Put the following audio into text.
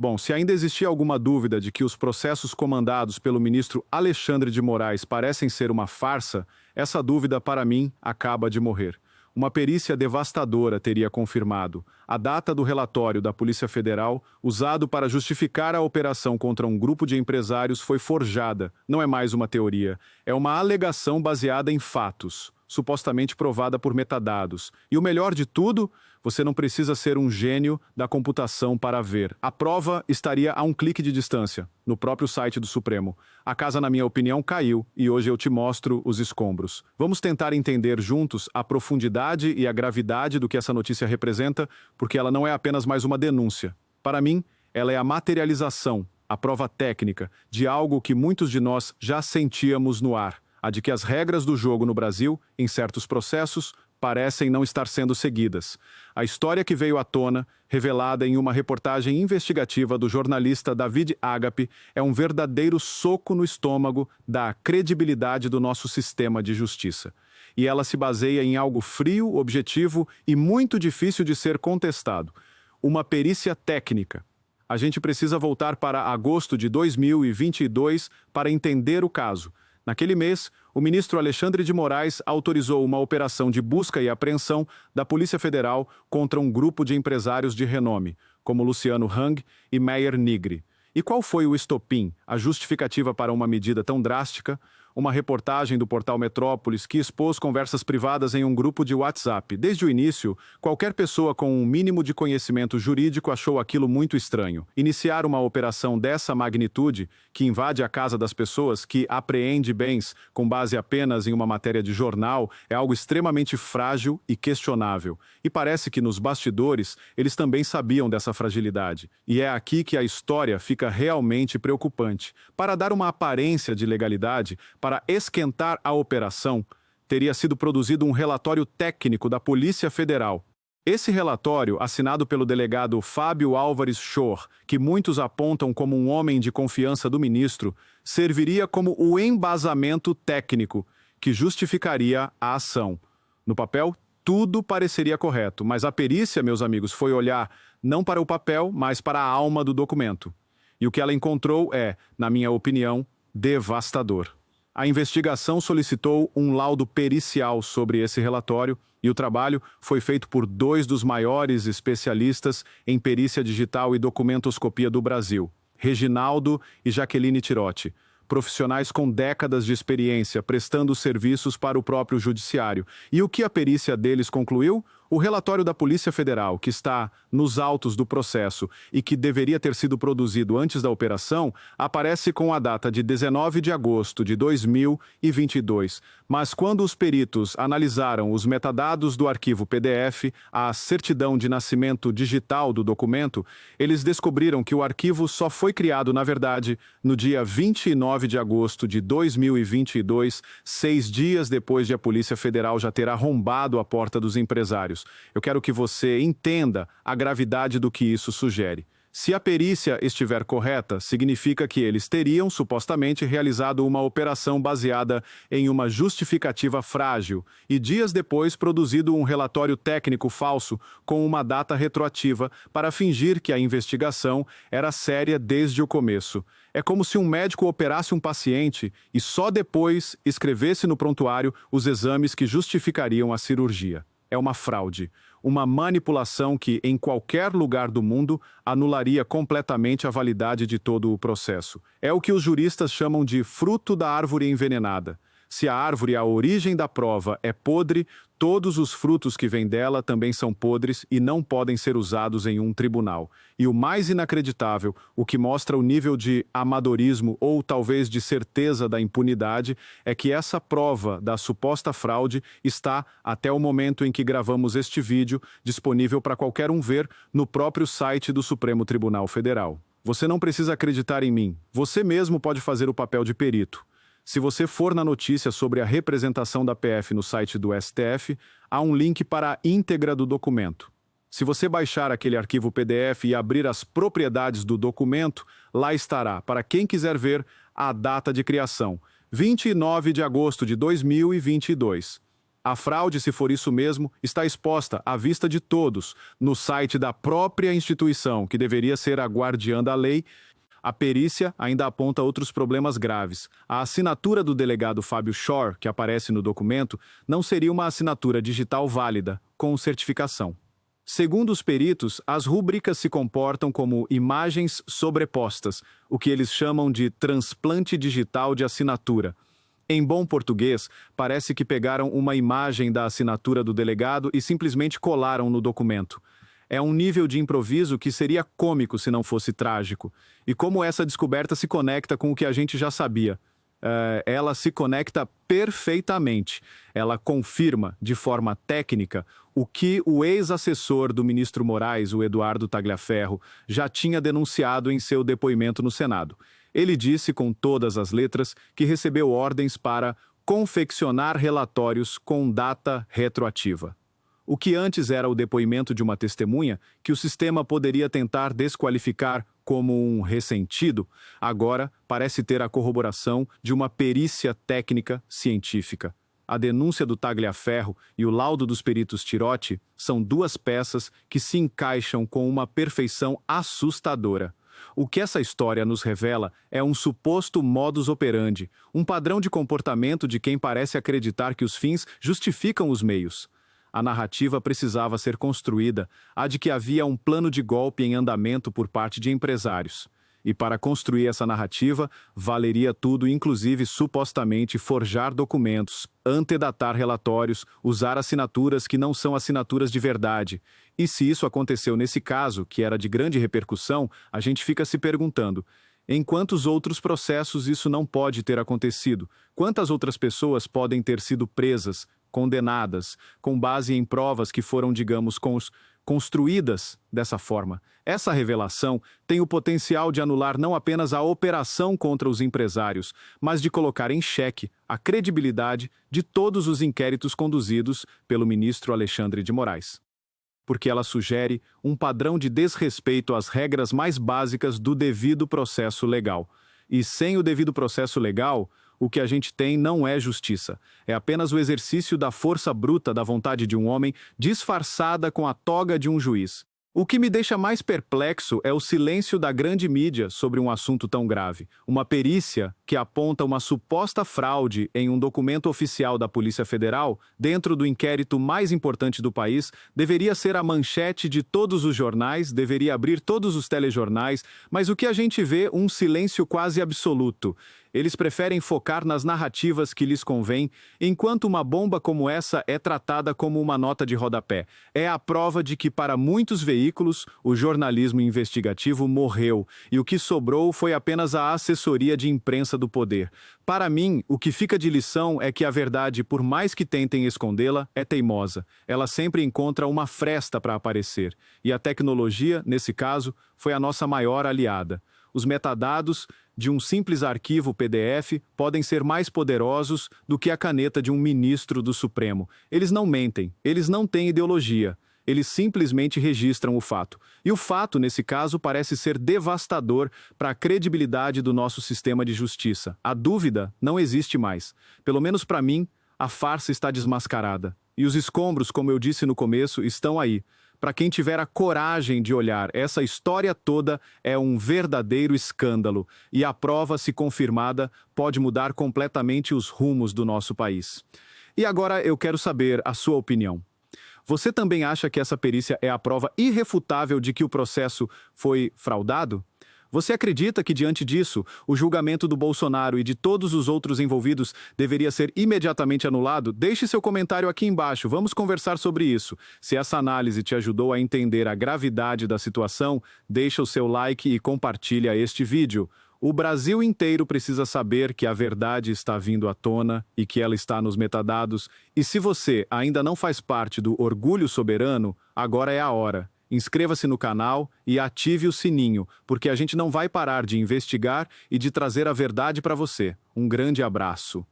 Bom, se ainda existia alguma dúvida de que os processos comandados pelo ministro Alexandre de Moraes parecem ser uma farsa, essa dúvida, para mim, acaba de morrer. Uma perícia devastadora teria confirmado. A data do relatório da Polícia Federal, usado para justificar a operação contra um grupo de empresários, foi forjada. Não é mais uma teoria. É uma alegação baseada em fatos, supostamente provada por metadados. E o melhor de tudo, você não precisa ser um gênio da computação para ver. A prova estaria a um clique de distância, no próprio site do Supremo. A casa, na minha opinião, caiu e hoje eu te mostro os escombros. Vamos tentar entender juntos a profundidade e a gravidade do que essa notícia representa, porque ela não é apenas mais uma denúncia. Para mim, ela é a materialização, a prova técnica, de algo que muitos de nós já sentíamos no ar. A de que as regras do jogo no Brasil, em certos processos, parecem não estar sendo seguidas. A história que veio à tona, revelada em uma reportagem investigativa do jornalista David Agape, é um verdadeiro soco no estômago da credibilidade do nosso sistema de justiça. E ela se baseia em algo frio, objetivo e muito difícil de ser contestado. Uma perícia técnica. A gente precisa voltar para agosto de 2022 para entender o caso. Naquele mês, o ministro Alexandre de Moraes autorizou uma operação de busca e apreensão da Polícia Federal contra um grupo de empresários de renome, como Luciano Hang e Meyer Nigri. E qual foi o estopim, a justificativa para uma medida tão drástica? Uma reportagem do portal Metrópolis que expôs conversas privadas em um grupo de WhatsApp. Desde o início, qualquer pessoa com um mínimo de conhecimento jurídico achou aquilo muito estranho. Iniciar uma operação dessa magnitude, que invade a casa das pessoas, que apreende bens com base apenas em uma matéria de jornal, é algo extremamente frágil e questionável. E parece que nos bastidores, eles também sabiam dessa fragilidade. E é aqui que a história fica realmente preocupante. Para dar uma aparência de legalidade, para esquentar a operação, teria sido produzido um relatório técnico da Polícia Federal. Esse relatório, assinado pelo delegado Fábio Álvares Schor, que muitos apontam como um homem de confiança do ministro, serviria como o embasamento técnico que justificaria a ação. No papel, tudo pareceria correto, mas a perícia, meus amigos, foi olhar não para o papel, mas para a alma do documento. E o que ela encontrou é, na minha opinião, devastador. A investigação solicitou um laudo pericial sobre esse relatório e o trabalho foi feito por dois dos maiores especialistas em perícia digital e documentoscopia do Brasil, Reginaldo e Jaqueline Tirotti, profissionais com décadas de experiência prestando serviços para o próprio judiciário. E o que a perícia deles concluiu? O relatório da Polícia Federal, que está nos autos do processo e que deveria ter sido produzido antes da operação, aparece com a data de 19 de agosto de 2022. Mas quando os peritos analisaram os metadados do arquivo PDF, a certidão de nascimento digital do documento, eles descobriram que o arquivo só foi criado, na verdade, no dia 29 de agosto de 2022, 6 dias depois de a Polícia Federal já ter arrombado a porta dos empresários. Eu quero que você entenda a gravidade do que isso sugere. Se a perícia estiver correta, significa que eles teriam, supostamente, realizado uma operação baseada em uma justificativa frágil e, dias depois, produzido um relatório técnico falso com uma data retroativa para fingir que a investigação era séria desde o começo. É como se um médico operasse um paciente e só depois escrevesse no prontuário os exames que justificariam a cirurgia. É uma fraude, uma manipulação que, em qualquer lugar do mundo, anularia completamente a validade de todo o processo. É o que os juristas chamam de fruto da árvore envenenada. Se a árvore, a origem da prova, é podre, todos os frutos que vêm dela também são podres e não podem ser usados em um tribunal. E o mais inacreditável, o que mostra o nível de amadorismo ou talvez de certeza da impunidade, é que essa prova da suposta fraude está, até o momento em que gravamos este vídeo, disponível para qualquer um ver no próprio site do Supremo Tribunal Federal. Você não precisa acreditar em mim, você mesmo pode fazer o papel de perito. Se você for na notícia sobre a representação da PF no site do STF, há um link para a íntegra do documento. Se você baixar aquele arquivo PDF e abrir as propriedades do documento, lá estará, para quem quiser ver, a data de criação, 29 de agosto de 2022. A fraude, se for isso mesmo, está exposta à vista de todos, no site da própria instituição, que deveria ser a guardiã da lei. A perícia ainda aponta outros problemas graves. A assinatura do delegado Fábio Shore, que aparece no documento, não seria uma assinatura digital válida, com certificação. Segundo os peritos, as rúbricas se comportam como imagens sobrepostas, o que eles chamam de transplante digital de assinatura. Em bom português, parece que pegaram uma imagem da assinatura do delegado e simplesmente colaram no documento. É um nível de improviso que seria cômico se não fosse trágico. E como essa descoberta se conecta com o que a gente já sabia? Ela se conecta perfeitamente. Ela confirma, de forma técnica, o que o ex-assessor do ministro Moraes, o Eduardo Tagliaferro, já tinha denunciado em seu depoimento no Senado. Ele disse com todas as letras que recebeu ordens para confeccionar relatórios com data retroativa. O que antes era o depoimento de uma testemunha, que o sistema poderia tentar desqualificar como um ressentido, agora parece ter a corroboração de uma perícia técnica científica. A denúncia do Tagliaferro e o laudo dos peritos Tirotti são duas peças que se encaixam com uma perfeição assustadora. O que essa história nos revela é um suposto modus operandi, um padrão de comportamento de quem parece acreditar que os fins justificam os meios. A narrativa precisava ser construída, a de que havia um plano de golpe em andamento por parte de empresários. E para construir essa narrativa, valeria tudo, inclusive supostamente forjar documentos, antedatar relatórios, usar assinaturas que não são assinaturas de verdade. E se isso aconteceu nesse caso, que era de grande repercussão, a gente fica se perguntando: em quantos outros processos isso não pode ter acontecido? Quantas outras pessoas podem ter sido presas, condenadas, com base em provas que foram, digamos, construídas dessa forma? Essa revelação tem o potencial de anular não apenas a operação contra os empresários, mas de colocar em xeque a credibilidade de todos os inquéritos conduzidos pelo ministro Alexandre de Moraes. Porque ela sugere um padrão de desrespeito às regras mais básicas do devido processo legal. E sem o devido processo legal, o que a gente tem não é justiça. É apenas o exercício da força bruta da vontade de um homem disfarçada com a toga de um juiz. O que me deixa mais perplexo é o silêncio da grande mídia sobre um assunto tão grave. Uma perícia que aponta uma suposta fraude em um documento oficial da Polícia Federal, dentro do inquérito mais importante do país, deveria ser a manchete de todos os jornais, deveria abrir todos os telejornais, mas o que a gente vê? Um silêncio quase absoluto. Eles preferem focar nas narrativas que lhes convém, enquanto uma bomba como essa é tratada como uma nota de rodapé. É a prova de que, para muitos veículos, o jornalismo investigativo morreu, e o que sobrou foi apenas a assessoria de imprensa do poder. Para mim, o que fica de lição é que a verdade, por mais que tentem escondê-la, é teimosa. Ela sempre encontra uma fresta para aparecer. E a tecnologia, nesse caso, foi a nossa maior aliada. Os metadados de um simples arquivo PDF podem ser mais poderosos do que a caneta de um ministro do Supremo. Eles não mentem, eles não têm ideologia. Eles simplesmente registram o fato. E o fato, nesse caso, parece ser devastador para a credibilidade do nosso sistema de justiça. A dúvida não existe mais. Pelo menos para mim, a farsa está desmascarada. E os escombros, como eu disse no começo, estão aí. Para quem tiver a coragem de olhar, essa história toda é um verdadeiro escândalo. E a prova, se confirmada, pode mudar completamente os rumos do nosso país. E agora eu quero saber a sua opinião. Você também acha que essa perícia é a prova irrefutável de que o processo foi fraudado? Você acredita que, diante disso, o julgamento do Bolsonaro e de todos os outros envolvidos deveria ser imediatamente anulado? Deixe seu comentário aqui embaixo, vamos conversar sobre isso. Se essa análise te ajudou a entender a gravidade da situação, deixa o seu like e compartilha este vídeo. O Brasil inteiro precisa saber que a verdade está vindo à tona e que ela está nos metadados. E se você ainda não faz parte do Orgulho Soberano, agora é a hora. Inscreva-se no canal e ative o sininho, porque a gente não vai parar de investigar e de trazer a verdade para você. Um grande abraço.